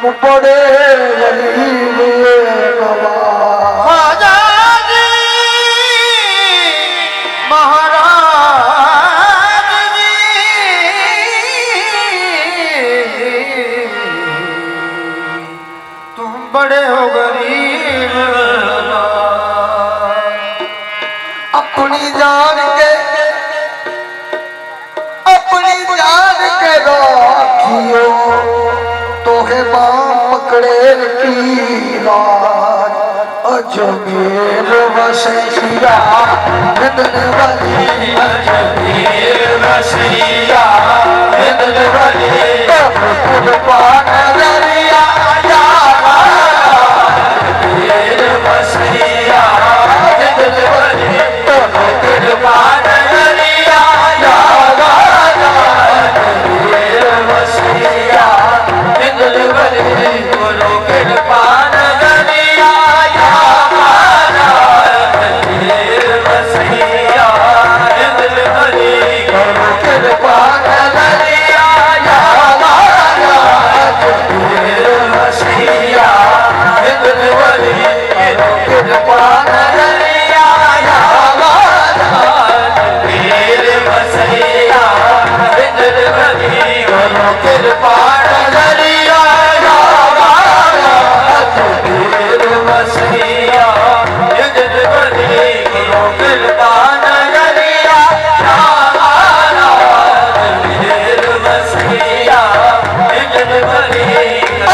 बड़े गरीब ख्वाजा जी महाराज जी तुम बड़े हो गरीब अपनी जान के राखियो तोहे बाम पकड़े की राज अजमेर वसैया हिंदन वाली अजमेर वसैया हिंदन वाली कुर्बान दरिया अजमेर वसैया हिंदन वाली कुर्बान दरिया अजमेर वसैया हिंदन वाली बोलो कुर्बान दरिया अजमेर वसैया हिंदन वाली बोलो कुर्बान दरिया अजमेर वसैया हिंदन वाली बोलो कुर्बान दरिया अजमेर वसैया हिंदन वाली बोलो कुर्बान दरिया अजमेर वसैया हिंदन वाली बोलो कुर्बान दरिया अजमेर वसैया हिंदन वाली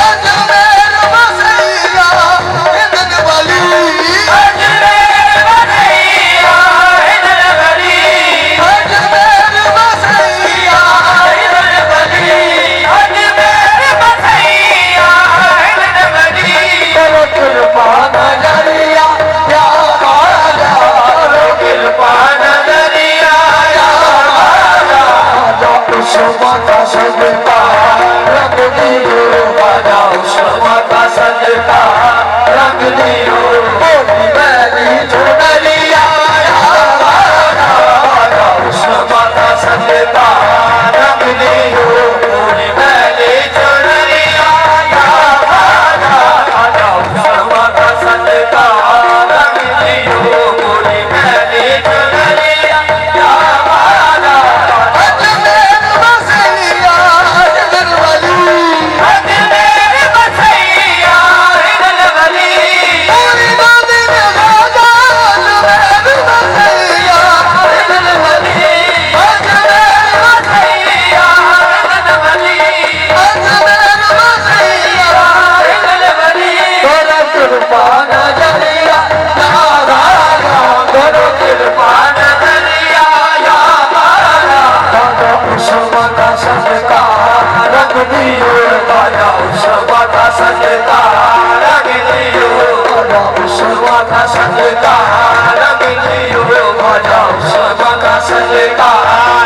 अजमेर वसैया हिंदन वाली अजमेर वसैया हिंदन वाली अजमेर वसैया हिंदन वाली अजमेर वसैया हिंदन वाली बोलो कुर्बान दरिया या राजा कुर्बान दरिया उस्मा का सदका रख दियो बाजा उस्मा का सदका रख दियो बोली मैली चुनरिया बाजा उस्मा का सदका रख दियो पूरी मैली चुनरिया बाजा उस्मा का सदका रख दियो पूरी मैली चुनरिया अजमेर वसैया हिंदन वाली अजमेर वसैया हिंदन वाली पूरी नदी में राजा अजमेर वसैया हिंदन वाली अजमेर वसैया हिंदन वाली अजमेर वसैया हिंदन वाली तोरा कुर्बान दरिया या राजा करो कुर्बान दरिया या बाबा उस्मा का सदका रख दियो बाजा उस्मा का सदका रख दियो बाबा उस्मा का सदका रख दियो बाजा उस्मा का सदका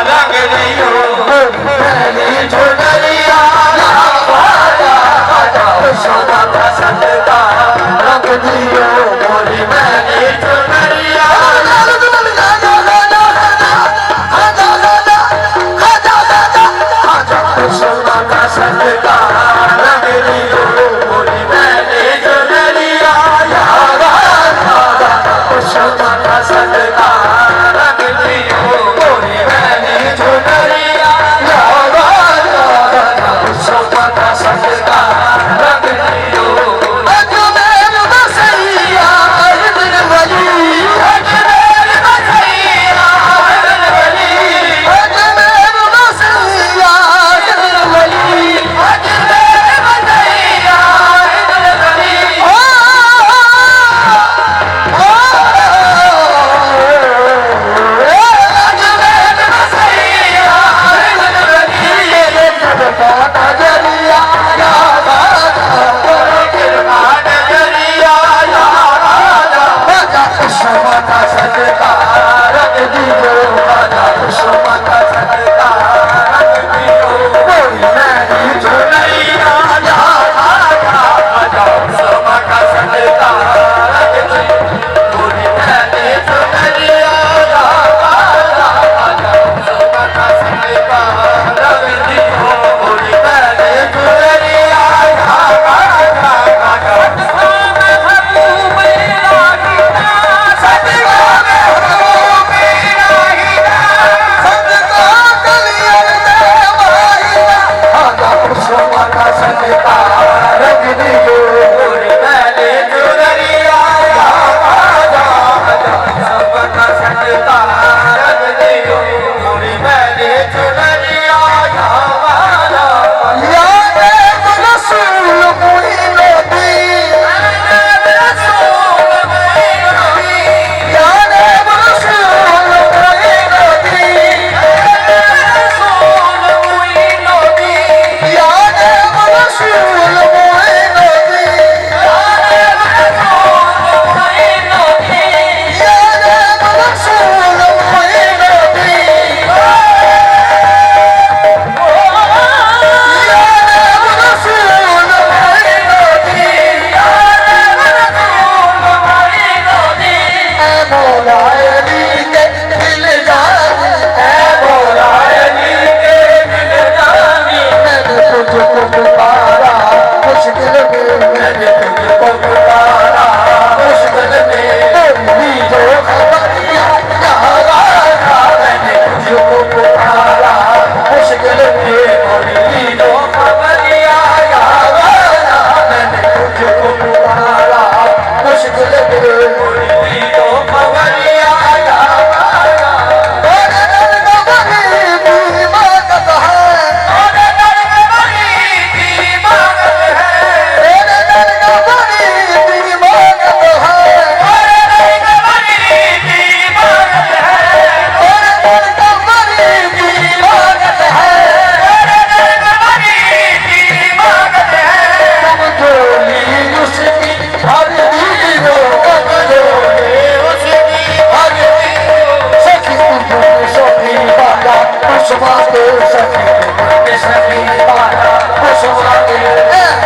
रख दियो मैली चुनरिया बाजा उस्मा का सदका रख दियो बोली मैंने चुनरिया उस्मा का सदका रख दियो बोली मैंने चुनरिया उस्मा का सदका रख दियो बोली मैंने चुनरिया उस्मा का सदका रख दियो अजमेर वसैया हिंदन मोलायनी के दिल जानी है मोलायनी के दिल जानी मैंने तुझको पुकारा मुश्किल में मैंने तुझको पुकारा मुश्किल में तेरी जो खबरियाँ यारा मैंने तुझको पुकारा मुश्किल में मेरी दो खबरियाँ यारा मैंने तुझको पुकारा मुश्किल में मेरी दो खबरियाँ यारा तेरे दर का बड़ी मांगत है तेरे दर में बड़ी दीवानत है तेरे दर का बड़ी मांगत है तेरे दर में बड़ी दीवानत है तेरे दर का बड़ी मांगत है तेरे दर में बड़ी दीवानत है कमजोरी उसकी हर दीनों कमजोरी उसकी हर दीवार सखी तुझे सखी बाला कुसुमा के सखी के सभी पारा कुसुमा के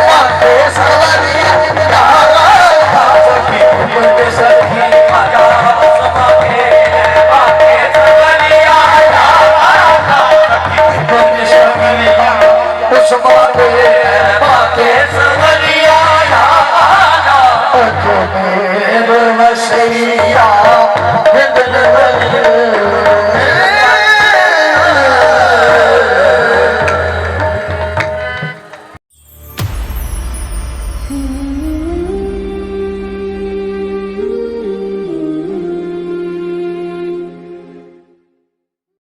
माते सवारी यारा सखी के सभी पारा समा के बाके सवरिया के सखी कुसुमा के बाके सवरिया अजमेर वसैया हिंदल